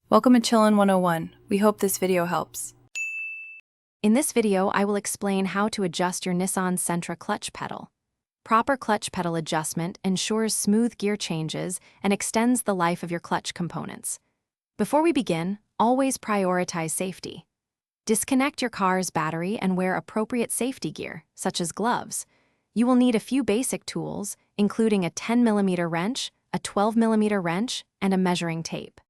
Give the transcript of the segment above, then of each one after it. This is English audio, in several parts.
Welcome to Chillin' 101. We hope this video helps. In this video, I will explain how to adjust your Nissan Sentra clutch pedal. Proper clutch pedal adjustment ensures smooth gear changes and extends the life of your clutch components. Before we begin, always prioritize safety. Disconnect your car's battery and wear appropriate safety gear, such as gloves. You will need a few basic tools, including a 10mm wrench, a 12mm wrench, and a measuring tape.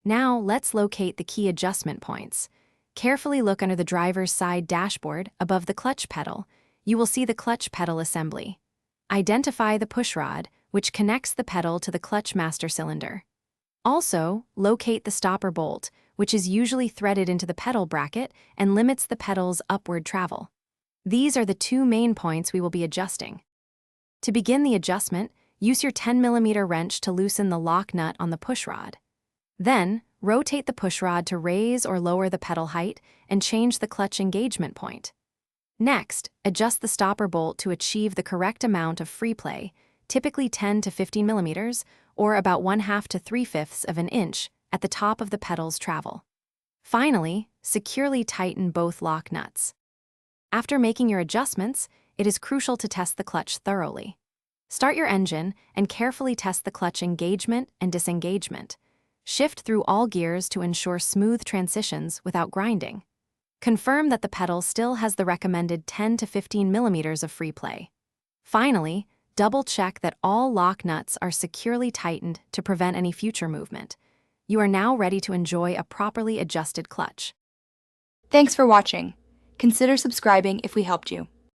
Now, let's locate the key adjustment points. Carefully look under the driver's side dashboard above the clutch pedal. You will see the clutch pedal assembly. Identify the pushrod, which connects the pedal to the clutch master cylinder. Also, locate the stopper bolt, which is usually threaded into the pedal bracket and limits the pedal's upward travel. These are the two main points we will be adjusting. To begin the adjustment, use your 10mm wrench to loosen the lock nut on the pushrod. Then, rotate the pushrod to raise or lower the pedal height and change the clutch engagement point. Next, adjust the stopper bolt to achieve the correct amount of free play, typically 10 to 15mm, or about 1/2 to 3/5 of an inch at the top of the pedal's travel. Finally, securely tighten both lock nuts. After making your adjustments, it is crucial to test the clutch thoroughly. Start your engine and carefully test the clutch engagement and disengagement. Shift through all gears to ensure smooth transitions without grinding. Confirm that the pedal still has the recommended 10 to 15mm of free play. Finally, double-check that all lock nuts are securely tightened to prevent any future movement. You are now ready to enjoy a properly adjusted clutch. Thanks for watching. Consider subscribing if we helped you.